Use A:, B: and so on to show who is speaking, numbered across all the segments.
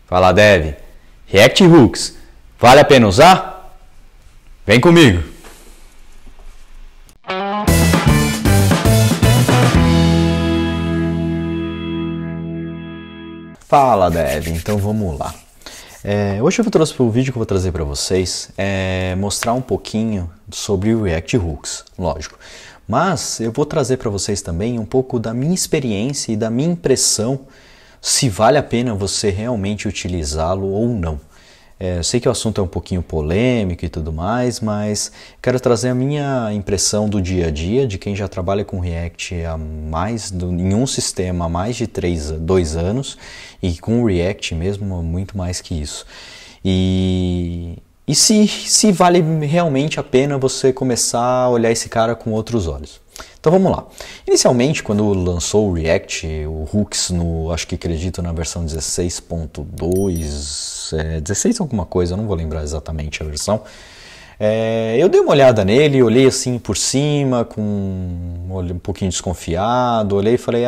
A: Fala, Dev. React Hooks, vale a pena usar? Vem comigo! Fala, Dev. Então vamos lá. Hoje eu trouxe o vídeo que eu vou trazer para vocês mostrar um pouquinho sobre o React Hooks, lógico. Mas eu vou trazer para vocês também um pouco da minha experiência e da minha impressão se vale a pena você realmente utilizá-lo ou não. Eu sei que o assunto é um pouquinho polêmico e tudo mais, mas quero trazer a minha impressão do dia a dia de quem já trabalha com React em um sistema há mais de 2 anos e com o React mesmo muito mais que isso. E se vale realmente a pena você começar a olhar esse cara com outros olhos. Então vamos lá. Inicialmente, quando lançou o React, o Hooks, acredito na versão 16.2, 16 alguma coisa, eu não vou lembrar exatamente a versão. Eu dei uma olhada nele, olhei assim por cima, um pouquinho desconfiado, olhei e falei,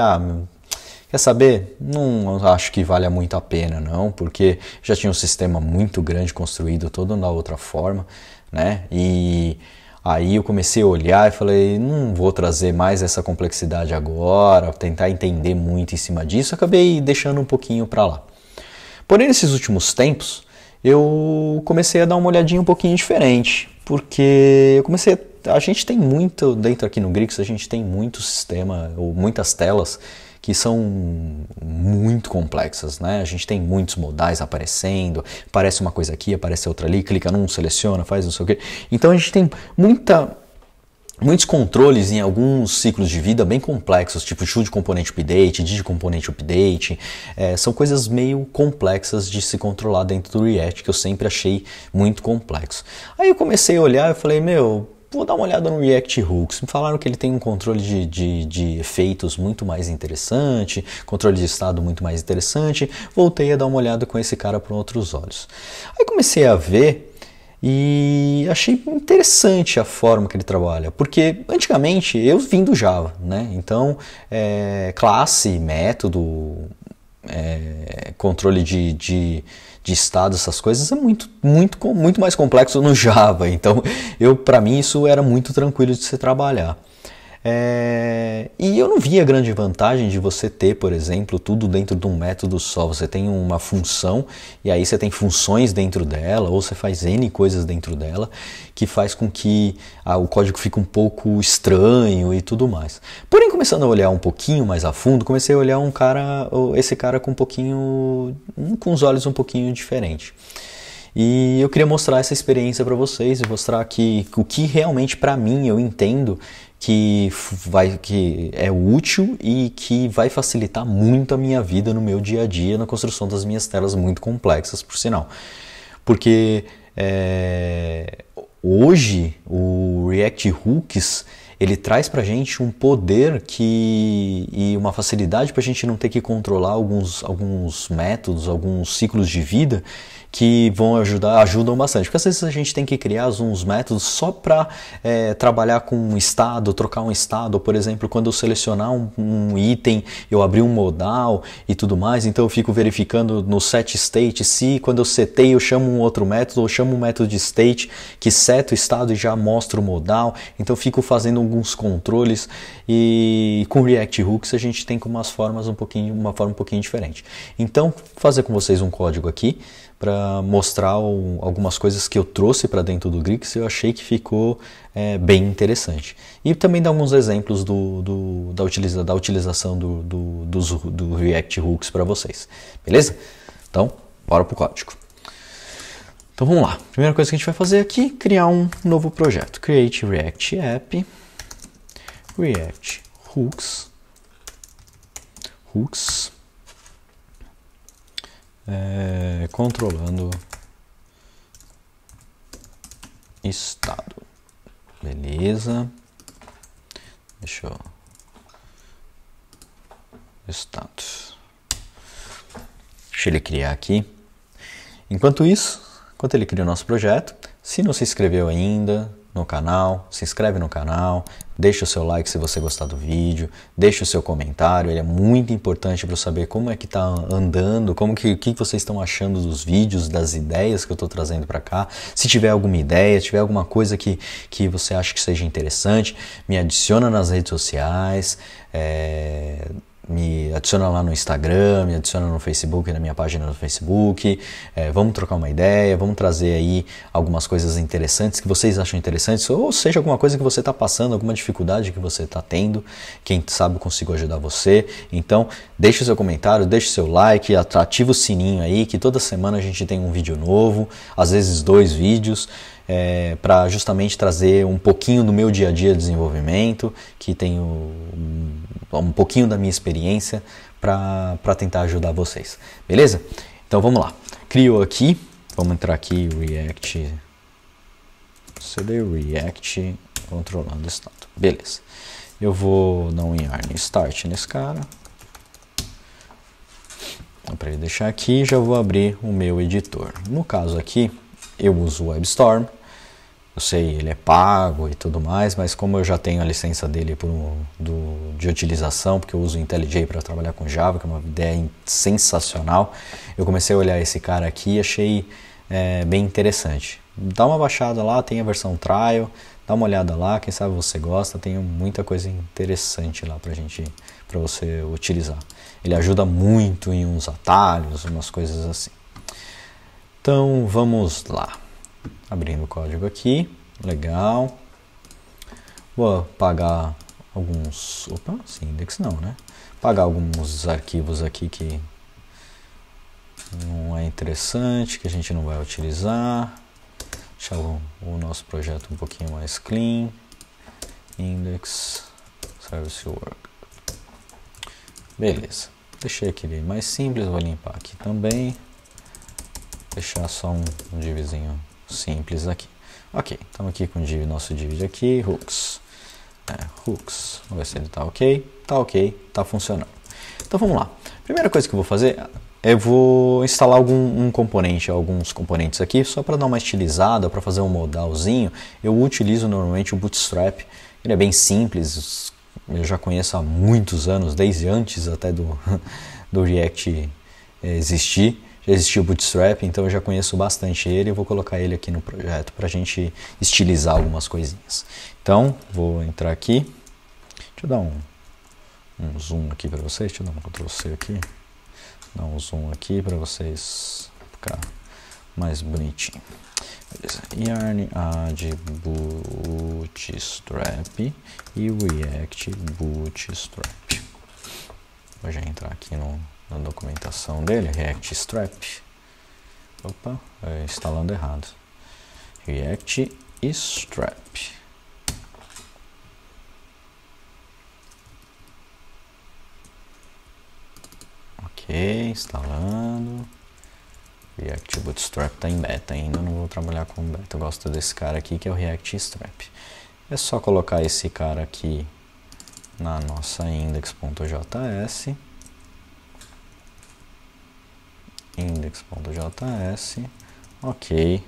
A: quer saber? Não acho que valha muito a pena não, porque já tinha um sistema muito grande construído, todo da outra forma, né? E aí eu comecei a olhar e falei, não vou trazer mais essa complexidade agora, tentar entender muito em cima disso, acabei deixando um pouquinho para lá. Porém, nesses últimos tempos, eu comecei a dar uma olhadinha um pouquinho diferente, porque a gente tem muito, dentro aqui no Grix, a gente tem muito sistema, ou muitas telas, que são muito complexas, né? A gente tem muitos modais aparecendo, aparece uma coisa aqui, aparece outra ali, clica num, seleciona, faz não sei o quê. Então a gente tem muitos controles em alguns ciclos de vida bem complexos, tipo should component update, did component update, são coisas meio complexas de se controlar dentro do React, que eu sempre achei muito complexo. Aí eu comecei a olhar e falei, vou dar uma olhada no React Hooks. Me falaram que ele tem um controle de efeitos muito mais interessante, controle de estado muito mais interessante. Voltei a dar uma olhada com esse cara por outros olhos. Aí comecei a ver e achei interessante a forma que ele trabalha, porque antigamente eu vim do Java, né? Então classe, método, controle de estado, essas coisas é muito mais complexo no Java. Então para mim isso era muito tranquilo de se trabalhar. E eu não via grande vantagem de você ter, por exemplo, tudo dentro de um método só. Você tem uma função e aí você tem funções dentro dela, ou você faz N coisas dentro dela, que faz com que o código fique um pouco estranho e tudo mais. Porém, começando a olhar um pouquinho mais a fundo, comecei a olhar esse cara com com os olhos um pouquinho diferentes. E eu queria mostrar essa experiência para vocês e mostrar o que realmente para mim eu entendo que é útil e que vai facilitar muito a minha vida no meu dia a dia na construção das minhas telas muito complexas, por sinal. Porque hoje o React Hooks ele traz pra gente um poder e uma facilidade para a gente não ter que controlar alguns métodos, alguns ciclos de vida que ajudam bastante. Porque às vezes a gente tem que criar uns métodos só para trabalhar com um estado, trocar um estado, ou por exemplo, quando eu selecionar um item, eu abrir um modal e tudo mais, então eu fico verificando no set state se quando eu setei eu chamo um outro método, ou chamo um método de state que seta o estado e já mostra o modal, então eu fico fazendo alguns controles e com React Hooks a gente tem uma forma um pouquinho diferente. Então, vou fazer com vocês um código aqui para mostrar algumas coisas que eu trouxe para dentro do Grix e eu achei que ficou bem interessante. E também dar alguns exemplos da utilização do React Hooks para vocês. Beleza? Então, bora pro código. Então vamos lá. Primeira coisa que a gente vai fazer aqui, criar um novo projeto. Create React App, React Hooks, controlando estado. Beleza. Deixa ele criar aqui. Enquanto ele cria o nosso projeto, se não se inscreveu ainda no canal, se inscreve no canal, deixa o seu like se você gostar do vídeo, deixa o seu comentário, ele é muito importante para eu saber como é que está andando, o que vocês estão achando dos vídeos, das ideias que eu estou trazendo para cá. Se tiver alguma ideia, se tiver alguma coisa que você acha que seja interessante, me adiciona nas redes sociais, me adiciona lá no Instagram, me adiciona no Facebook, na minha página no Facebook, vamos trocar uma ideia, vamos trazer aí algumas coisas interessantes que vocês acham interessantes, ou seja, alguma coisa que você está passando, alguma dificuldade que você está tendo, quem sabe eu consigo ajudar você. Então, deixa o seu comentário, deixa o seu like, ativa o sininho aí, que toda semana a gente tem um vídeo novo, às vezes 2 vídeos, para justamente trazer um pouquinho do meu dia a dia de desenvolvimento, que tenho um pouquinho da minha experiência para tentar ajudar vocês, beleza? Então vamos lá, criou aqui, vamos entrar aqui, React, CD React, controlando estado, beleza. Eu vou dar um yarn start nesse cara, para ele deixar aqui, já vou abrir o meu editor. No caso aqui, eu uso o WebStorm. Eu sei, ele é pago e tudo mais, mas como eu já tenho a licença dele de utilização, porque eu uso o IntelliJ para trabalhar com Java, que é uma ideia sensacional, eu comecei a olhar esse cara aqui e achei bem interessante. Dá uma baixada lá, tem a versão trial, dá uma olhada lá, quem sabe você gosta, tem muita coisa interessante lá para você utilizar. Ele ajuda muito em uns atalhos, umas coisas assim. Então vamos lá. Abrindo o código aqui, legal. Vou apagar alguns, sim, index não, né? Apagar alguns arquivos aqui que não é interessante, que a gente não vai utilizar. Deixar o nosso projeto um pouquinho mais clean. Index, service work. Beleza. Deixei aquele mais simples, vou limpar aqui também. Deixar só um divzinho simples aqui. Ok, estamos aqui com o nosso div aqui, hooks. Hooks, vamos ver se ele está ok, está funcionando. Então vamos lá. Primeira coisa que eu vou fazer, eu vou instalar alguns componentes aqui, só para dar uma estilizada, para fazer um modalzinho. Eu utilizo normalmente o Bootstrap, ele é bem simples, eu já conheço há muitos anos, desde antes até do React existir. Já existiu o Bootstrap, então eu já conheço bastante ele. Eu vou colocar ele aqui no projeto para a gente estilizar algumas coisinhas. Então, vou entrar aqui. Deixa eu dar um zoom aqui para vocês. Deixa eu dar um Ctrl C aqui. Dar um zoom aqui para vocês ficar mais bonitinho. Beleza. Yarn add Bootstrap e React Bootstrap. Vou já entrar aqui na documentação dele, React Strap. Opa, instalando errado. React Strap. Ok, instalando. React Bootstrap está em beta ainda, não vou trabalhar com beta. Eu gosto desse cara aqui que é o React Strap. É só colocar esse cara aqui na nossa index.js. Index.js, ok,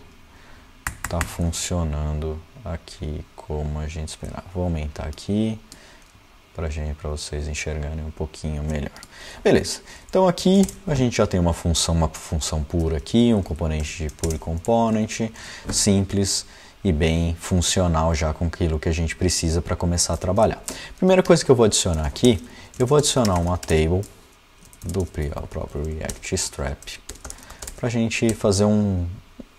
A: tá funcionando aqui como a gente esperava. Vou aumentar aqui para vocês enxergarem um pouquinho melhor. Beleza, então aqui a gente já tem uma função pura aqui, um componente de pure component, simples e bem funcional já com aquilo que a gente precisa para começar a trabalhar. Primeira coisa que eu vou adicionar aqui, eu vou adicionar uma table do próprio React Strap para a gente fazer um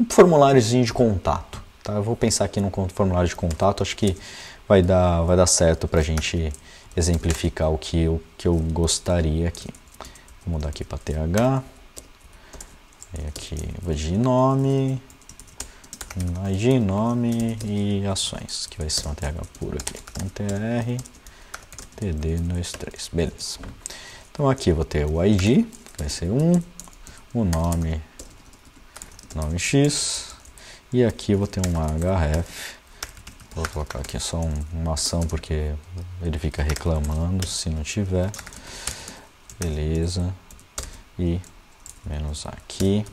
A: formuláriozinho de contato, tá? Eu vou pensar aqui no formulário de contato, acho que vai dar certo para a gente exemplificar o que eu gostaria aqui. Vou mudar aqui para TH, e aqui vou de nome, ID, nome e ações, que vai ser um TH puro aqui, .tr, td23, beleza. Então aqui eu vou ter o ID, que vai ser 1, o nome X, e aqui eu vou ter um href, vou colocar aqui só uma ação porque ele fica reclamando se não tiver, beleza, e menos aqui,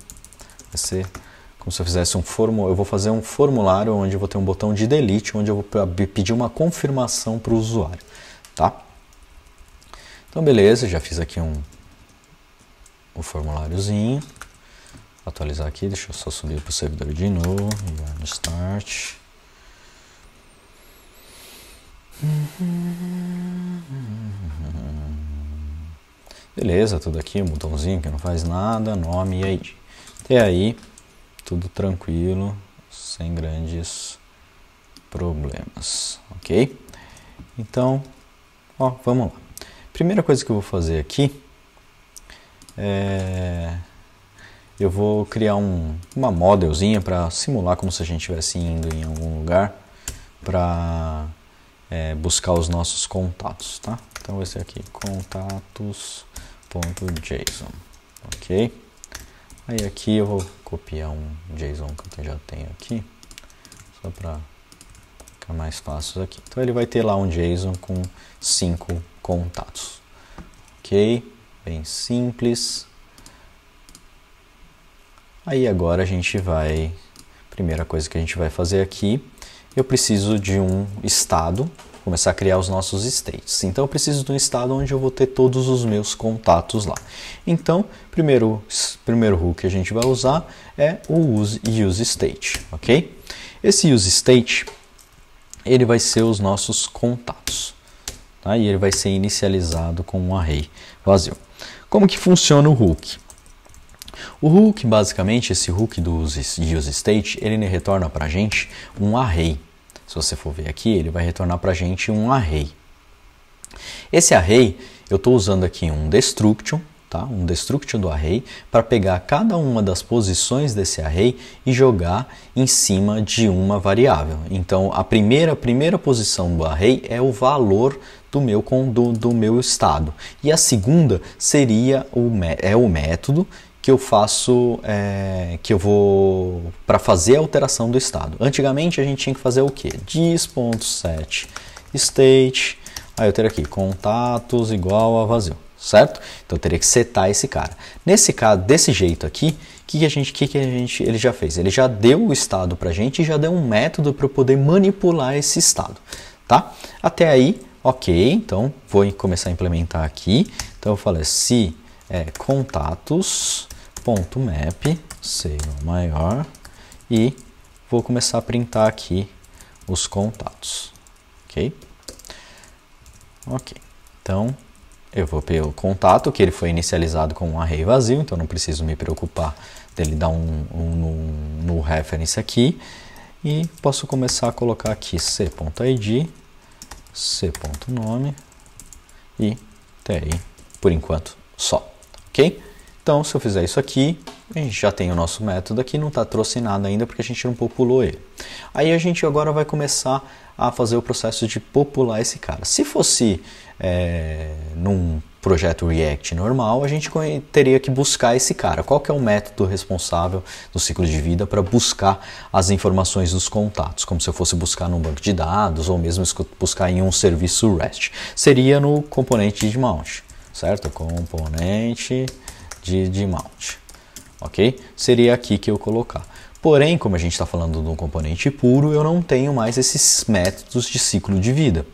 A: vai ser como se eu fizesse eu vou fazer um formulário onde eu vou ter um botão de delete, onde eu vou pedir uma confirmação para o usuário, tá? Então beleza, já fiz aqui um formuláriozinho. Vou atualizar aqui, deixa eu só subir para o servidor de novo, e no start. Beleza, tudo aqui, um botãozinho que não faz nada, nome e ID. Até aí, tudo tranquilo, sem grandes problemas, ok? Então, ó, vamos lá. Primeira coisa que eu vou fazer aqui eu vou criar uma modelzinha para simular como se a gente estivesse indo em algum lugar para buscar os nossos contatos, tá? Então esse aqui, contatos.json, ok? Aí aqui eu vou copiar um JSON que eu já tenho aqui, só para ficar mais fácil aqui. Então ele vai ter lá um JSON com 5 contatos, ok? Bem simples. Aí agora a gente vai, primeira coisa que a gente vai fazer aqui, eu preciso de um estado, começar a criar os nossos states. Então eu preciso de um estado onde eu vou ter todos os meus contatos lá. Então, primeiro hook que a gente vai usar é o useState, ok? Esse useState, ele vai ser os nossos contatos, tá? E ele vai ser inicializado com um array vazio. Como que funciona o hook? O hook, basicamente, esse hook do useState, ele retorna para a gente um array. Se você for ver aqui, ele vai retornar para a gente um array. Esse array, eu estou usando aqui um destruction, tá? Um destruction do array, para pegar cada uma das posições desse array e jogar em cima de uma variável. Então, a primeira posição do array é o valor do meu estado. E a segunda seria o método que eu faço, para fazer a alteração do estado. Antigamente a gente tinha que fazer o quê? Dis.set state, aí eu teria aqui contatos igual a vazio, certo? Então eu teria que setar esse cara. Nesse caso, desse jeito aqui, ele já fez? Ele já deu o estado pra gente e já deu um método para eu poder manipular esse estado, tá? Até aí, ok, então vou começar a implementar aqui. Então eu falei se contatos.map seja maior e vou começar a printar aqui os contatos, ok? Ok, então eu vou pegar o contato que ele foi inicializado com um array vazio, então não preciso me preocupar dele dar no reference aqui, e posso começar a colocar aqui c.id, c.nome e até aí, por enquanto, só, ok? Então, se eu fizer isso aqui, a gente já tem o nosso método aqui, não trouxe nada ainda porque a gente não populou ele. Aí a gente agora vai começar a fazer o processo de popular esse cara. Se fosse num projeto React normal, a gente teria que buscar esse cara. Qual que é o método responsável do ciclo de vida para buscar as informações dos contatos? Como se eu fosse buscar num banco de dados ou mesmo buscar em um serviço REST. Seria no componente de mount, certo? Componente de mount, ok? Seria aqui que eu colocar. Porém, como a gente está falando de um componente puro, eu não tenho mais esses métodos de ciclo de vida.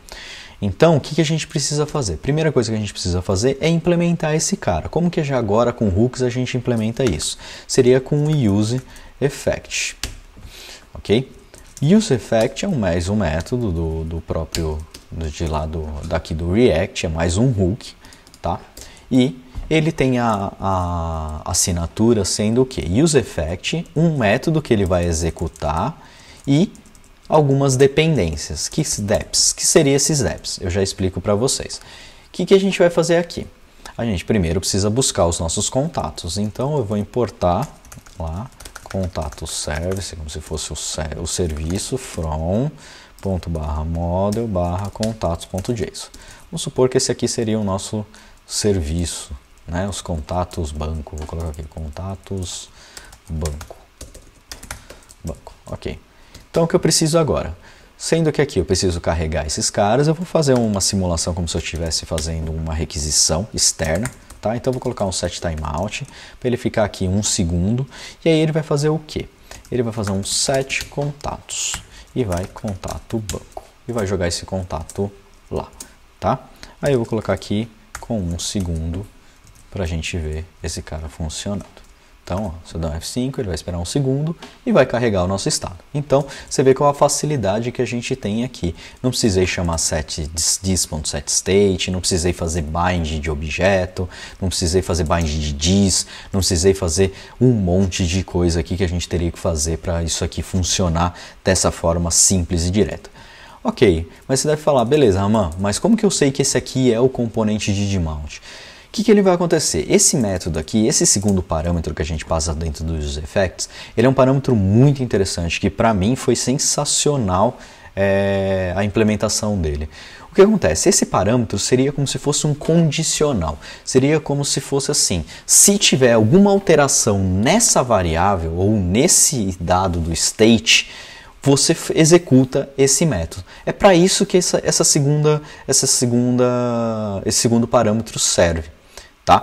A: Então, o que a gente precisa fazer? Primeira coisa que a gente precisa fazer é implementar esse cara. Como que já agora com hooks a gente implementa isso? Seria com o useEffect, ok? UseEffect é mais um método daqui do React, é mais um hook, tá? E ele tem a assinatura sendo o que? useEffect, um método que ele vai executar e algumas dependências. Que seria esses deps? Eu já explico para vocês. O que a gente vai fazer aqui? A gente primeiro precisa buscar os nossos contatos. Então eu vou importar lá contato service, como se fosse o serviço from.model/contatos.json. Vamos supor que esse aqui seria o nosso serviço, né? Os contatos banco. Vou colocar aqui contatos banco. Ok. Então o que eu preciso agora? Sendo que aqui eu preciso carregar esses caras, eu vou fazer uma simulação como se eu estivesse fazendo uma requisição externa, tá? Então eu vou colocar um set timeout para ele ficar aqui 1 segundo, e aí ele vai fazer o quê? ele vai fazer um set contatos e vai contato banco e vai jogar esse contato lá, tá? Aí eu vou colocar aqui com 1 segundo para a gente ver esse cara funcionando. Então, ó, se eu der um F5, ele vai esperar 1 segundo e vai carregar o nosso estado. Então, você vê qual a facilidade que a gente tem aqui. Não precisei chamar this.setState, não precisei fazer bind de objeto, não precisei fazer bind de this, não precisei fazer um monte de coisa aqui que a gente teria que fazer para isso aqui funcionar dessa forma simples e direta. Ok, mas você deve falar, beleza, Raman, mas como que eu sei que esse aqui é o componente de demount? O que ele vai acontecer? Esse método aqui, esse segundo parâmetro que a gente passa dentro dos useEffects, ele é um parâmetro muito interessante, que para mim foi sensacional a implementação dele. O que acontece? Esse parâmetro seria como se fosse um condicional, seria como se fosse assim, se tiver alguma alteração nessa variável ou nesse dado do state, você executa esse método. É para isso que esse segundo parâmetro serve. Tá?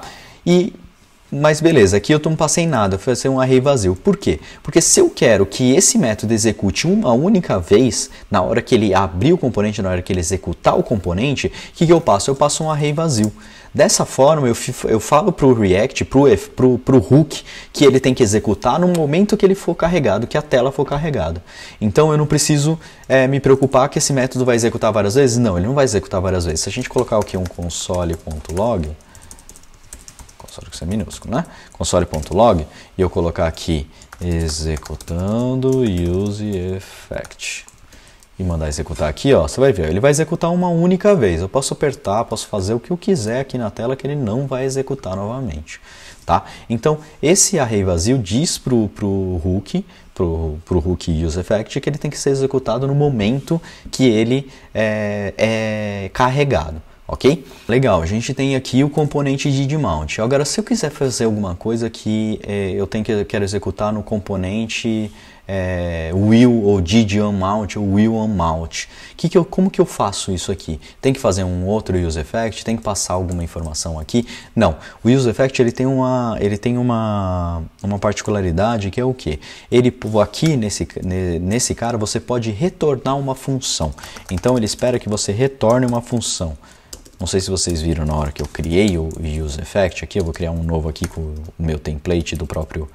A: Mas beleza, aqui eu não passei nada, vai ser um array vazio. Por quê? Porque se eu quero que esse método execute uma única vez, na hora que ele abrir o componente, na hora que ele executar o componente, o que eu passo? Eu passo um array vazio. Dessa forma, eu falo para o React, para o hook, que ele tem que executar no momento que ele for carregado, que a tela for carregada. Então eu não preciso me preocupar que esse método vai executar várias vezes? Não, ele não vai executar várias vezes. Se a gente colocar aqui um console.log, console que é minúsculo, né? Console.log, e eu colocar aqui executando useEffect e mandar executar aqui, ó, você vai ver, ele vai executar uma única vez. Eu posso apertar, posso fazer o que eu quiser aqui na tela que ele não vai executar novamente, tá? Então, esse array vazio diz pro hook useEffect que ele tem que ser executado no momento que ele é carregado. Ok? Legal, a gente tem aqui o componente de demount. Agora, se eu quiser fazer alguma coisa que quero executar no componente will ou did unmount ou will unmount, como que eu faço isso aqui? Tem que fazer um outro useEffect? Tem que passar alguma informação aqui? Não, o useEffect ele tem uma particularidade que é o quê? Ele aqui nesse cara você pode retornar uma função. Então ele espera que você retorne uma função. Não sei se vocês viram na hora que eu criei o useEffect aqui, eu vou criar um novo aqui com o meu template do próprio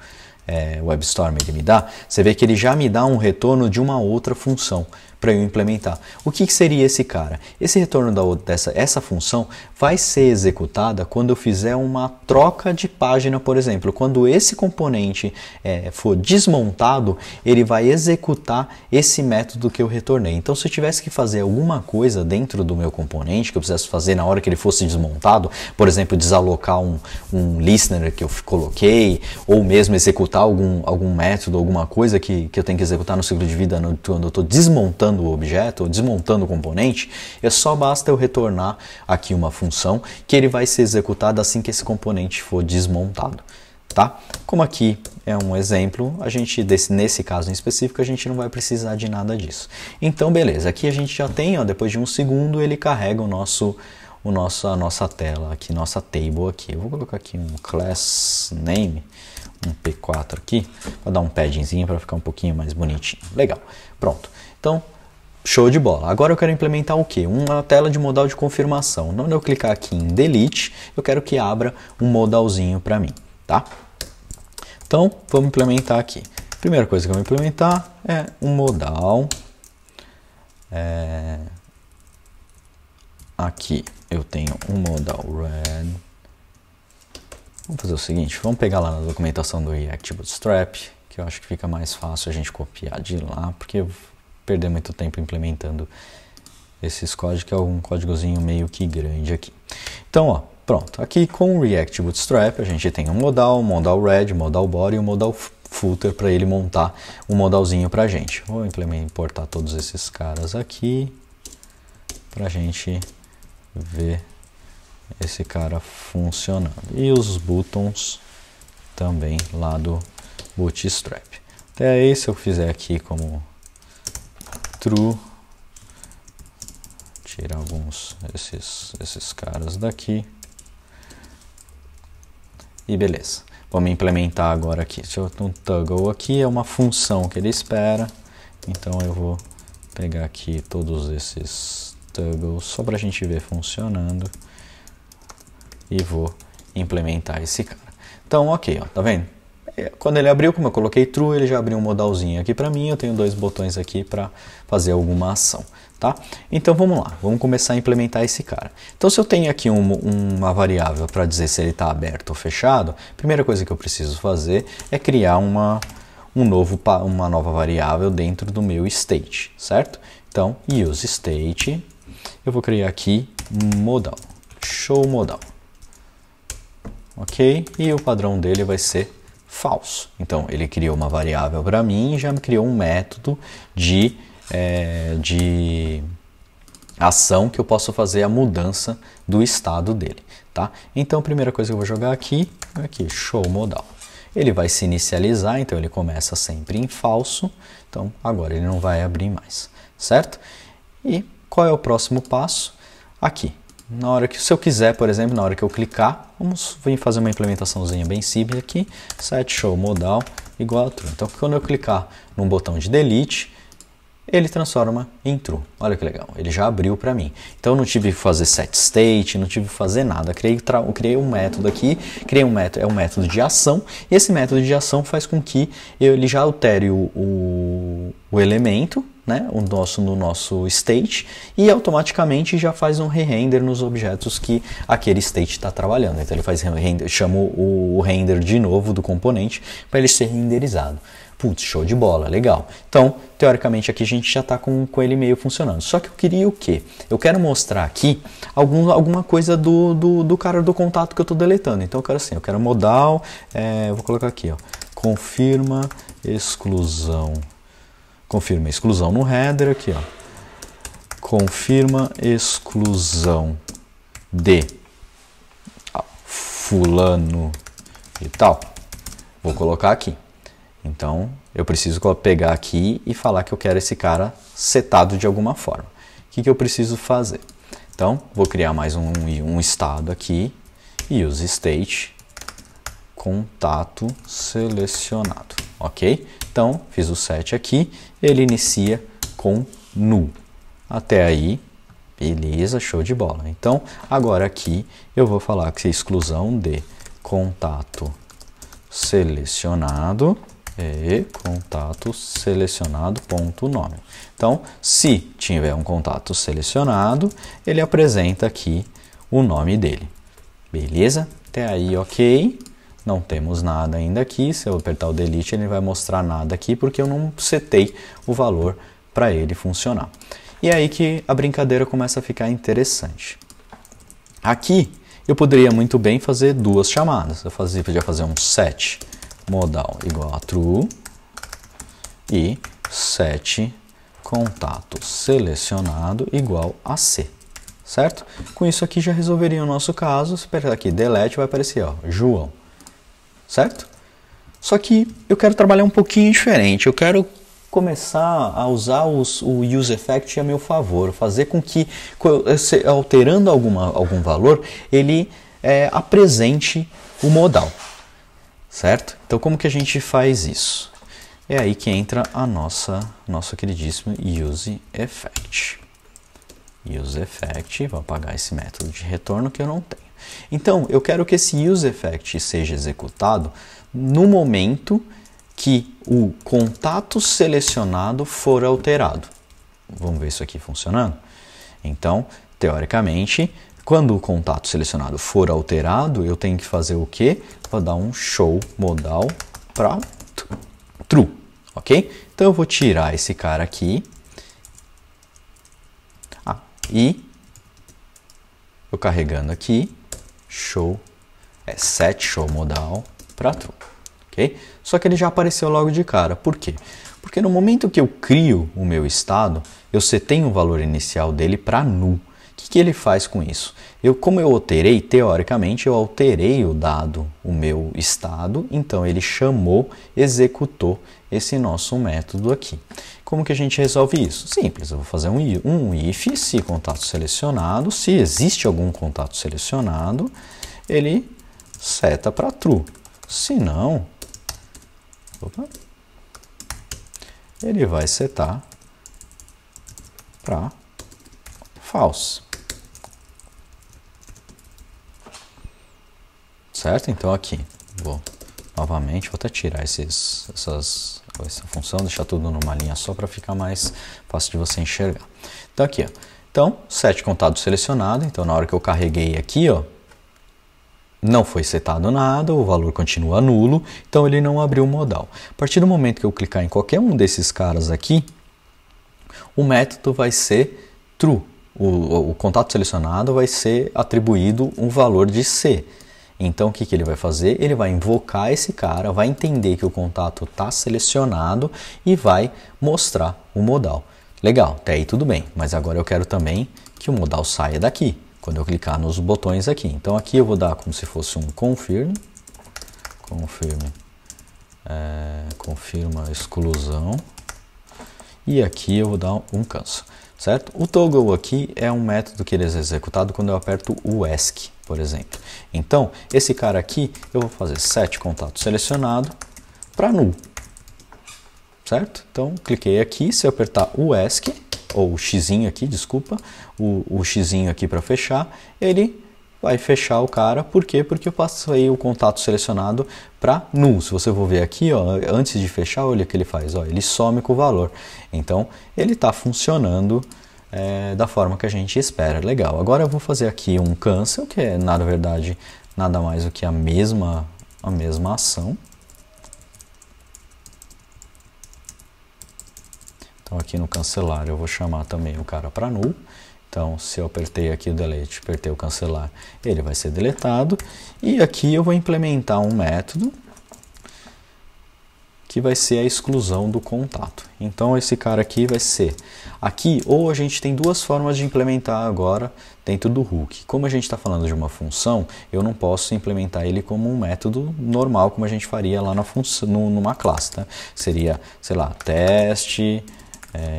A: WebStorm, ele me dá. Você vê que ele já me dá um retorno de uma outra função para eu implementar. O que seria esse cara? Esse retorno essa função vai ser executada quando eu fizer uma troca de página, por exemplo. Quando esse componente for desmontado, ele vai executar esse método que eu retornei. Então, se eu tivesse que fazer alguma coisa dentro do meu componente, que eu precisasse fazer na hora que ele fosse desmontado, por exemplo, desalocar um listener que eu coloquei, ou mesmo executar algum método, alguma coisa que eu tenho que executar no ciclo de vida quando eu estou desmontando o objeto, ou desmontando o componente, só basta eu retornar aqui uma função que ele vai ser executado assim que esse componente for desmontado. Tá? Como aqui é um exemplo, nesse caso em específico, a gente não vai precisar de nada disso. Então, beleza, aqui a gente já tem, ó, depois de 1 segundo, ele carrega a nossa tela, aqui, nossa table aqui. Eu vou colocar aqui um class name, um P4 aqui, para dar um paddingzinho para ficar um pouquinho mais bonitinho. Legal, pronto. Então, show de bola. Agora eu quero implementar o quê? Uma tela de modal de confirmação. Quando eu clicar aqui em Delete, eu quero que abra um modalzinho para mim, tá? Então, vamos implementar aqui. Primeira coisa que eu vou implementar é um modal. Aqui eu tenho um modal red. Vamos fazer o seguinte, vamos pegar lá na documentação do React Bootstrap, que eu acho que fica mais fácil a gente copiar de lá, porque perder muito tempo implementando esses códigos, que é um códigozinho meio que grande aqui. Então, ó, pronto. Aqui com o React Bootstrap a gente tem um modal red, modal body e um modal footer para ele montar um modalzinho para a gente. Vou importar todos esses caras aqui para a gente ver esse cara funcionando. E os buttons também lá do Bootstrap. Até aí, se eu fizer aqui como true, tirar alguns esses caras daqui e beleza. Vamos implementar agora aqui. Se eu tenho um toggle aqui, é uma função que ele espera. Então eu vou pegar aqui todos esses toggles só para a gente ver funcionando. E vou implementar esse cara. Então, ok, ó, tá vendo? Quando ele abriu, como eu coloquei true, ele já abriu um modalzinho aqui para mim. Eu tenho dois botões aqui para fazer alguma ação, tá? Então vamos lá, vamos começar a implementar esse cara. Então se eu tenho aqui uma variável para dizer se ele está aberto ou fechado, a primeira coisa que eu preciso fazer é criar uma nova variável dentro do meu state, certo? Então, use state, eu vou criar aqui modal, show modal. Ok? E o padrão dele vai ser falso. Então, ele criou uma variável para mim e já me criou um método de ação que eu posso fazer a mudança do estado dele, tá? Então, a primeira coisa que eu vou jogar aqui, show modal. Ele vai se inicializar, então ele começa sempre em falso, então agora ele não vai abrir mais, certo? E qual é o próximo passo? Aqui. Na hora que, se eu quiser, por exemplo, na hora que eu clicar, vamos fazer uma implementaçãozinha bem simples aqui, set show modal igual a true. Então, quando eu clicar num botão de delete, ele transforma em true. Olha que legal, ele já abriu para mim. Então, eu não tive que fazer set state, não tive que fazer nada. Criei um método aqui, é um método de ação, e esse método de ação faz com que ele já altere o elemento, né, no nosso state, e automaticamente já faz um re-render nos objetos que aquele state está trabalhando. Então ele faz chama o render de novo do componente para ele ser renderizado. Putz, show de bola, legal. Então, teoricamente aqui a gente já está com ele meio funcionando. Só que eu queria o quê? Eu quero mostrar aqui alguma coisa do cara do contato que eu estou deletando. Então eu quero modal, vou colocar aqui, ó, confirma exclusão no header aqui, ó. Confirma exclusão de fulano e tal. Vou colocar aqui. Então, eu preciso pegar aqui e falar que eu quero esse cara setado de alguma forma. O que eu preciso fazer? Então, vou criar mais um estado aqui. Use state contato selecionado. Ok? Então, fiz o set aqui. Ele inicia com null. Até aí, beleza, show de bola. Então, agora aqui eu vou falar que a exclusão de contato selecionado e contato selecionado ponto nome. Então, se tiver um contato selecionado, ele apresenta aqui o nome dele. Beleza? Até aí, ok. Não temos nada ainda aqui. Se eu apertar o delete, ele não vai mostrar nada aqui porque eu não setei o valor para ele funcionar. E é aí que a brincadeira começa a ficar interessante. Aqui eu poderia muito bem fazer duas chamadas. Eu podia fazer um set modal igual a true e set contato selecionado igual a C, certo? Com isso aqui já resolveria o nosso caso. Se apertar aqui delete, vai aparecer, ó, João, certo? Só que eu quero trabalhar um pouquinho diferente. Eu quero começar a usar o useEffect a meu favor, fazer com que, alterando algum valor, ele apresente o modal. Certo? Então, como que a gente faz isso? É aí que entra a nosso queridíssimo useEffect. useEffect, vou apagar esse método de retorno que eu não tenho. Então, eu quero que esse useEffect seja executado no momento que o contato selecionado for alterado. Vamos ver isso aqui funcionando? Então, teoricamente, quando o contato selecionado for alterado, eu tenho que fazer o quê? Vou dar um show modal para true, ok? Então eu vou tirar esse cara aqui. E eu carregando aqui, set show modal para true, ok? Só que ele já apareceu logo de cara. Por quê? Porque no momento que eu crio o meu estado, eu setei um valor inicial dele para null. O que ele faz com isso? Como eu alterei, teoricamente, eu alterei o dado, o meu estado, então ele executou esse nosso método aqui. Como que a gente resolve isso? Simples, eu vou fazer um if, se contato selecionado, se existe algum contato selecionado, ele seta para true. Se não, opa, ele vai setar para false. Certo? Então aqui, novamente, vou até tirar essa função, deixar tudo numa linha só para ficar mais fácil de você enxergar. Então aqui, ó. Então, set contado selecionado. Então na hora que eu carreguei aqui, ó, não foi setado nada, o valor continua nulo, então ele não abriu o modal. A partir do momento que eu clicar em qualquer um desses caras aqui, o método vai ser true. O contato selecionado vai ser atribuído um valor de C. Então o que ele vai fazer? Ele vai invocar esse cara, vai entender que o contato está selecionado e vai mostrar o modal. Legal, até aí tudo bem, mas agora eu quero também que o modal saia daqui, quando eu clicar nos botões aqui. Então aqui eu vou dar como se fosse um confirma exclusão, e aqui eu vou dar um cancel, certo? O toggle aqui é um método que ele é executado quando eu aperto o ESC, por exemplo. Então, esse cara aqui, eu vou fazer set contato selecionado para null, certo? Então, cliquei aqui, se eu apertar o ESC, ou o xizinho aqui, desculpa, o xizinho aqui para fechar, ele vai fechar o cara. Por quê? Porque eu passei o contato selecionado para null. Se você for ver aqui, ó, antes de fechar, olha o que ele faz, ó, ele some com o valor. Então, ele está funcionando da forma que a gente espera. Legal. Agora eu vou fazer aqui um cancel, que é, na verdade, nada mais do que a mesma ação. Então aqui no cancelar eu vou chamar também o cara para null. Então se eu apertei aqui o delete, apertei o cancelar, ele vai ser deletado. E aqui eu vou implementar um método que vai ser a exclusão do contato. Então esse cara aqui vai ser, aqui, ou a gente tem duas formas de implementar agora dentro do hook. Como a gente está falando de uma função, eu não posso implementar ele como um método normal, como a gente faria lá na função, numa classe, tá? Seria, sei lá, teste,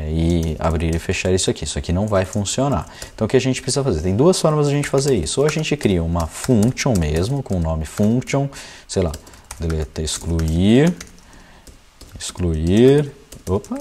A: e abrir e fechar isso aqui não vai funcionar. Então o que a gente precisa fazer? Tem duas formas de a gente fazer isso. Ou a gente cria uma function mesmo, com o nome function, sei lá, deleta, excluir, opa,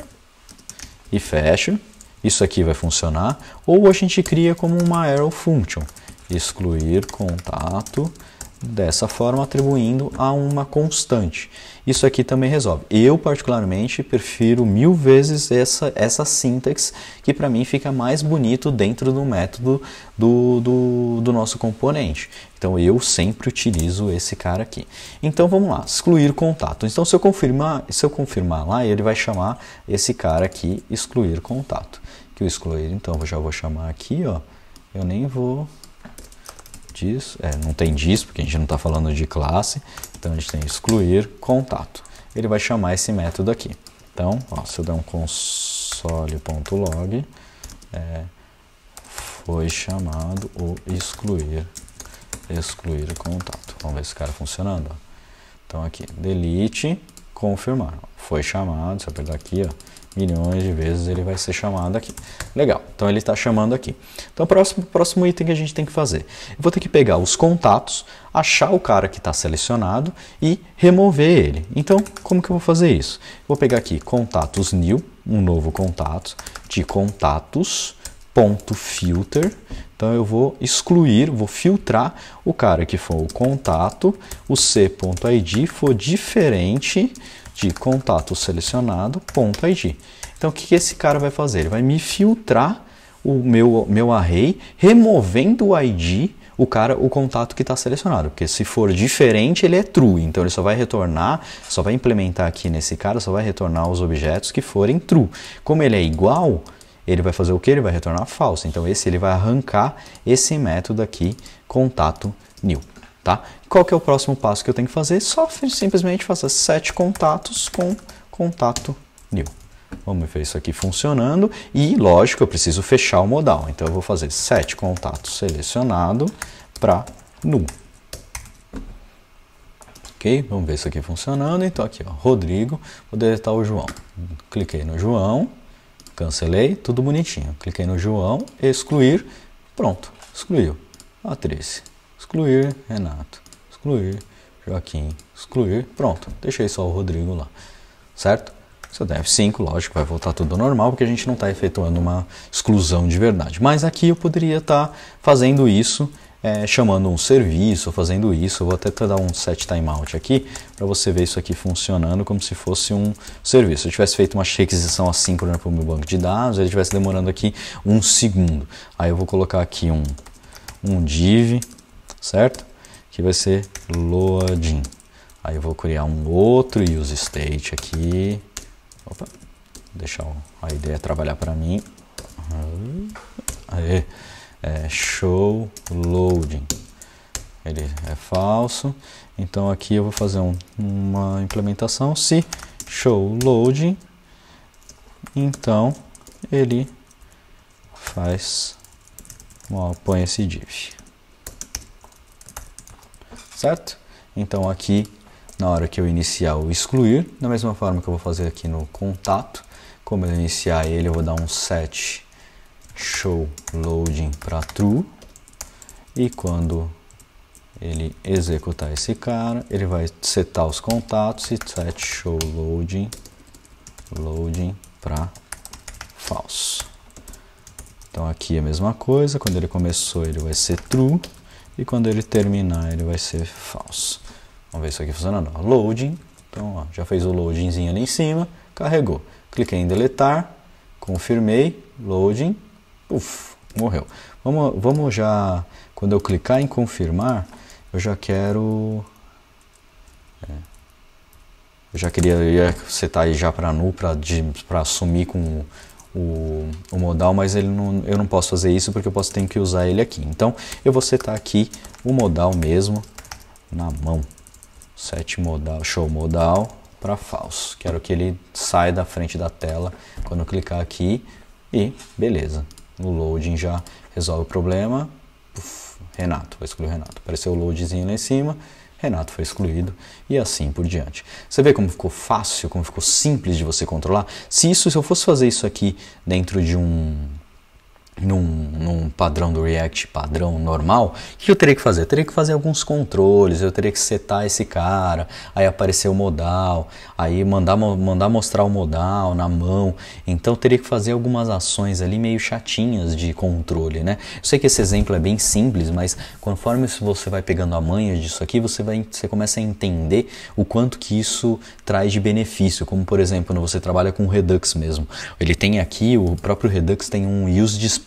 A: e fecha. Isso aqui vai funcionar. Ou a gente cria como uma arrow function, excluir contato, dessa forma atribuindo a uma constante. Isso aqui também resolve. Eu particularmente prefiro 1000 vezes essa sintaxe, que para mim fica mais bonito dentro do método do nosso componente. Então eu sempre utilizo esse cara aqui. Então vamos lá, excluir contato. Então se eu confirmar lá, ele vai chamar esse cara aqui, excluir contato. Que o excluir, então eu já vou chamar aqui, ó. Eu nem vou disso, não tem disso, porque a gente não está falando de classe, então a gente tem excluir contato. Ele vai chamar esse método aqui. Então, ó, se eu der um console.log, foi chamado o excluir contato. Vamos ver esse cara funcionando. Ó. Então aqui, delete, confirmar. Foi chamado, se eu apertar aqui, ó, milhões de vezes ele vai ser chamado aqui. Legal, então ele está chamando aqui. Então o próximo item que a gente tem que fazer. Eu vou ter que pegar os contatos, achar o cara que está selecionado e remover ele. Então, como que eu vou fazer isso? Vou pegar aqui contatos new, um novo contato, de contatos.filter. Então eu vou excluir, vou filtrar o cara que for o contato, o c.id for diferente de contato selecionado.id. Então o que esse cara vai fazer? Ele vai me filtrar o meu array, removendo o ID, o contato que está selecionado, porque se for diferente ele é true, então ele só vai retornar, só vai implementar aqui nesse cara, só vai retornar os objetos que forem true. Como ele é igual, ele vai fazer o que? Ele vai retornar false. Então ele vai arrancar esse método aqui, contato new. Tá? Qual que é o próximo passo que eu tenho que fazer? Só simplesmente fazer set contatos com contato new. Vamos ver isso aqui funcionando. E, lógico, eu preciso fechar o modal. Então, eu vou fazer set contato selecionado para null. Ok? Vamos ver isso aqui funcionando. Então, aqui, ó, Rodrigo. Vou deletar o João. Cliquei no João. Cancelei. Tudo bonitinho. Cliquei no João. Excluir. Pronto. Excluiu. Patrícia. Excluir Renato, excluir Joaquim excluir, pronto, deixei só o Rodrigo lá, certo? Se eu der F5, lógico, vai voltar tudo normal, porque a gente não está efetuando uma exclusão de verdade. Mas aqui eu poderia estar fazendo isso, chamando um serviço, fazendo isso. Eu vou até dar um set timeout aqui, para você ver isso aqui funcionando como se fosse um serviço. Se eu tivesse feito uma requisição assíncrona para o meu banco de dados, ele estivesse demorando aqui 1 segundo. Aí eu vou colocar aqui um div, certo? Que vai ser loading. Aí eu vou criar um outro use state aqui. Opa, deixar a ideia trabalhar para mim. Aí, show loading. Ele é falso. Então aqui eu vou fazer uma implementação. Se show loading, então ele põe esse div. Certo? Então aqui, na hora que eu iniciar o excluir, da mesma forma que eu vou fazer aqui no contato, como eu iniciar ele, eu vou dar um set show loading para true, e quando ele executar esse cara, ele vai setar os contatos e set show loading para false. Então aqui é a mesma coisa, quando ele começou ele vai ser true, e quando ele terminar ele vai ser false. Vamos ver isso aqui funcionando. Loading, então ó, já fez o loadingzinho ali em cima, carregou. Cliquei em deletar, confirmei, loading, morreu. Vamos já, quando eu clicar em confirmar, eu já quero... eu já queria setar aí já para null, para assumir com o modal, mas eu não posso fazer isso porque eu tenho que usar ele aqui. Então eu vou setar aqui o modal mesmo na mão. Set modal, show modal para false. Quero que ele saia da frente da tela quando eu clicar aqui e beleza. O loading já resolve o problema. Renato, vou excluir o Renato. Apareceu o loadzinho lá em cima, Renato foi excluído e assim por diante. Você vê como ficou fácil, como ficou simples de você controlar? Se eu fosse fazer isso aqui dentro de num padrão do React, padrão normal, o que eu teria que fazer? Eu teria que fazer alguns controles, eu teria que setar esse cara, aí aparecer o modal, aí mandar mostrar o modal na mão. Então eu teria que fazer algumas ações ali meio chatinhas de controle, né? Eu sei que esse exemplo é bem simples, mas conforme você vai pegando a manha disso aqui, você começa a entender o quanto que isso traz de benefício, como por exemplo, quando você trabalha com o Redux mesmo. Ele tem aqui, o próprio Redux tem um use dispatch.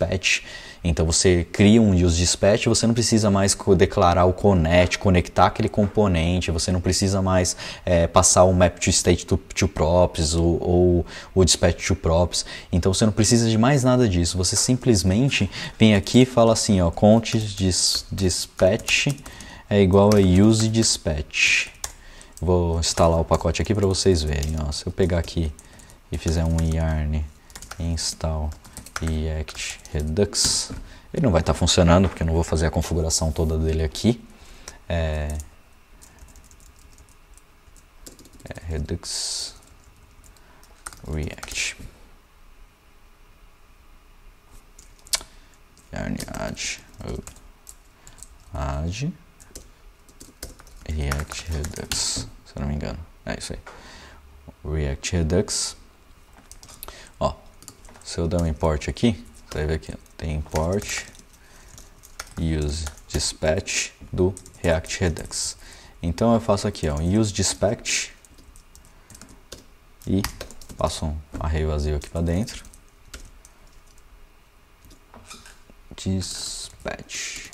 A: Então você cria um use dispatch, você não precisa mais declarar o conectar aquele componente, você não precisa mais passar o map to state to props ou o dispatch to props. Então você não precisa de mais nada disso, você simplesmente vem aqui e fala assim, ó, const dispatch é igual a use dispatch. Vou instalar o pacote aqui para vocês verem, ó. Se eu pegar aqui e fizer um yarn install React Redux, ele não vai estar funcionando porque eu não vou fazer a configuração toda dele aqui. Redux React yarn add React Redux, se eu não me engano, é isso aí, React Redux. Ó, se eu der um import aqui, você vai ver aqui, tem import use dispatch do React Redux. Então eu faço aqui, ó, use dispatch e passo um array vazio aqui para dentro. Dispatch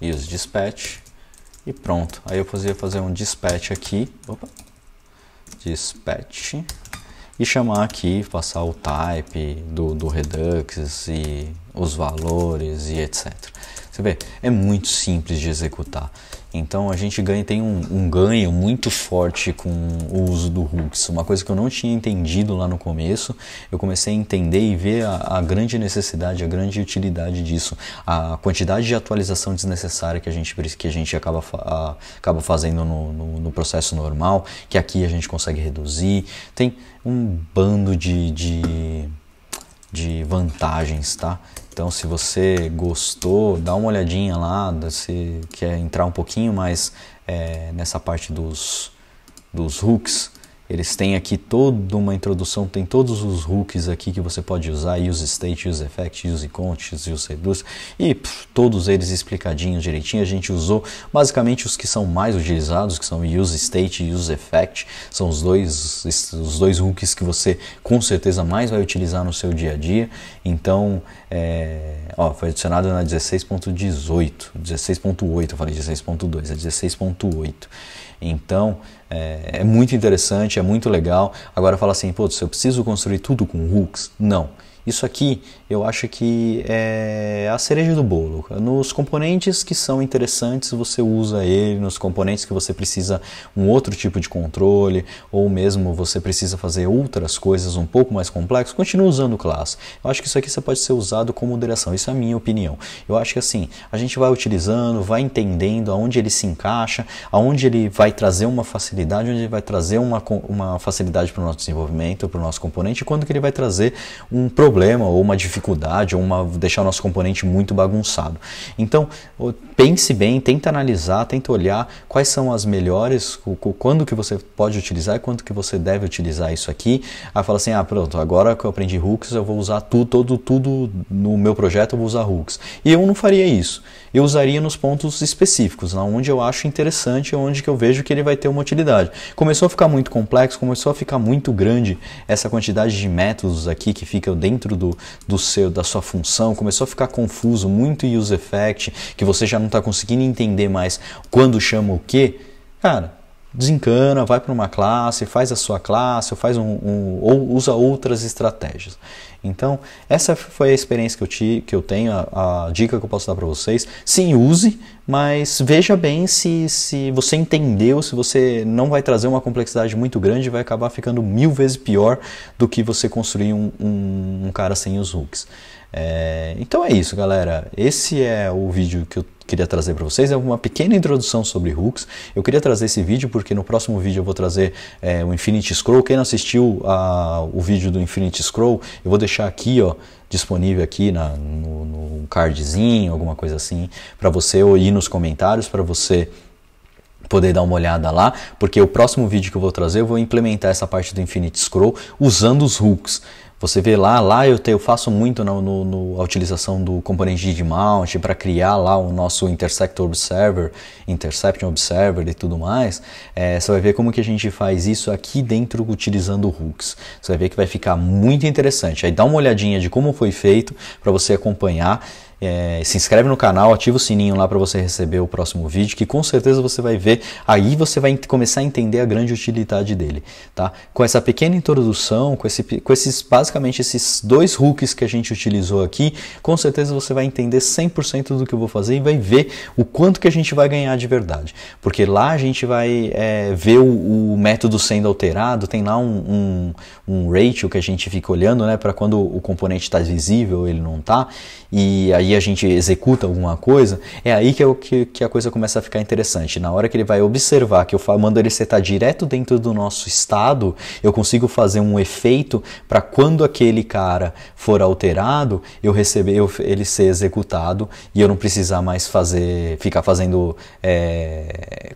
A: use dispatch e pronto. Aí eu poderia fazer um dispatch aqui, dispatch, e chamar aqui, passar o type do Redux e os valores e etc. Você vê, é muito simples de executar. Então a gente tem um ganho muito forte com o uso do hooks. Uma coisa que eu não tinha entendido lá no começo, eu comecei a entender e ver a grande necessidade, a grande utilidade disso. A quantidade de atualização desnecessária que a gente acaba fazendo no processo normal, que aqui a gente consegue reduzir. Tem um bando de de vantagens, tá? Então, se você gostou, dá uma olhadinha lá, se quer entrar um pouquinho mais nessa parte dos hooks. Eles têm aqui toda uma introdução, tem todos os hooks aqui que você pode usar, use state, use effect, use context, use reduce, e todos eles explicadinhos direitinho. A gente usou basicamente os que são mais utilizados, que são use state e use effect, são os dois hooks que você com certeza mais vai utilizar no seu dia a dia. Então, foi adicionado na 16.18, 16.8, eu falei 16.2, é 16.8. Então, é muito interessante, é muito legal. Agora fala assim, pô, se eu preciso construir tudo com hooks? Não. Isso aqui eu acho que é a cereja do bolo. Nos componentes que são interessantes você usa ele, nos componentes que você precisa um outro tipo de controle, ou mesmo você precisa fazer outras coisas um pouco mais complexas, continua usando classe. Eu acho que isso aqui você pode ser usado com moderação, isso é a minha opinião. Eu acho que assim, a gente vai utilizando, vai entendendo aonde ele se encaixa, aonde ele vai trazer uma facilidade, onde ele vai trazer uma facilidade para o nosso desenvolvimento, para o nosso componente, e quando que ele vai trazer um problema ou uma dificuldade, ou deixar o nosso componente muito bagunçado. Então, pense bem, tenta analisar, tenta olhar quais são as melhores, quando que você pode utilizar e quando que você deve utilizar isso aqui. Aí fala assim, pronto, agora que eu aprendi hooks, eu vou usar tudo no meu projeto, eu vou usar hooks. E eu não faria isso. Eu usaria nos pontos específicos, onde eu acho interessante, onde que eu vejo que ele vai ter uma utilidade. Começou a ficar muito complexo, começou a ficar muito grande essa quantidade de métodos aqui que ficam dentro da sua função, começou a ficar confuso, muito use effect, que você já não está conseguindo entender mais quando chama o quê. Cara, desencana, vai para uma classe, faz a sua classe, ou usa outras estratégias. Então, essa foi a experiência que eu tenho, a dica que eu posso dar para vocês. Sim, use, mas veja bem se você entendeu, se você não vai trazer uma complexidade muito grande, vai acabar ficando 1000 vezes pior do que você construir um cara sem os hooks. Então é isso, galera. Esse é o vídeo que eu queria trazer para vocês. É uma pequena introdução sobre hooks. Eu queria trazer esse vídeo porque no próximo vídeo eu vou trazer o Infinity Scroll. Quem não assistiu o vídeo do Infinity Scroll, eu vou deixar aqui, disponível aqui no cardzinho, alguma coisa assim, para você, ou ir nos comentários para você poder dar uma olhada lá, porque o próximo vídeo que eu vou trazer, eu vou implementar essa parte do Infinity Scroll usando os hooks. Você vê lá eu faço muito a utilização do componente de mount para criar lá o nosso Interception Observer e tudo mais. Você vai ver como que a gente faz isso aqui dentro utilizando hooks. Você vai ver que vai ficar muito interessante. Aí dá uma olhadinha de como foi feito para você acompanhar. Se inscreve no canal, ativa o sininho lá para você receber o próximo vídeo, que com certeza você vai ver, aí você vai começar a entender a grande utilidade dele, tá? Com essa pequena introdução, basicamente esses dois hooks que a gente utilizou aqui, com certeza você vai entender 100% do que eu vou fazer e vai ver o quanto que a gente vai ganhar de verdade, porque lá a gente vai ver o método sendo alterado, tem lá um ratio que a gente fica olhando, né, para quando o componente está visível, ele não está, e aí a gente executa alguma coisa, é aí que a coisa começa a ficar interessante. Na hora que ele vai observar que eu mando ele setar direto dentro do nosso estado, eu consigo fazer um efeito para quando aquele cara for alterado, ele ser executado e eu não precisar mais ficar fazendo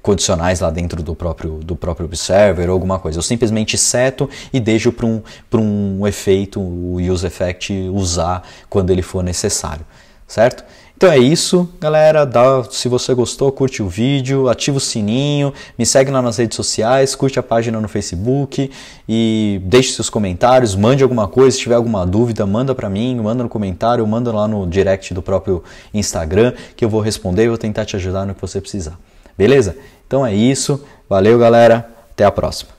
A: condicionais lá dentro do próprio observer ou alguma coisa. Eu simplesmente seto e deixo para um efeito, o use effect, usar quando ele for necessário. Certo? Então é isso, galera. Se você gostou, curte o vídeo, ativa o sininho, me segue lá nas redes sociais, curte a página no Facebook e deixe seus comentários, mande alguma coisa, se tiver alguma dúvida, manda para mim, manda no comentário, manda lá no direct do próprio Instagram, que eu vou responder e vou tentar te ajudar no que você precisar. Beleza? Então é isso. Valeu, galera. Até a próxima.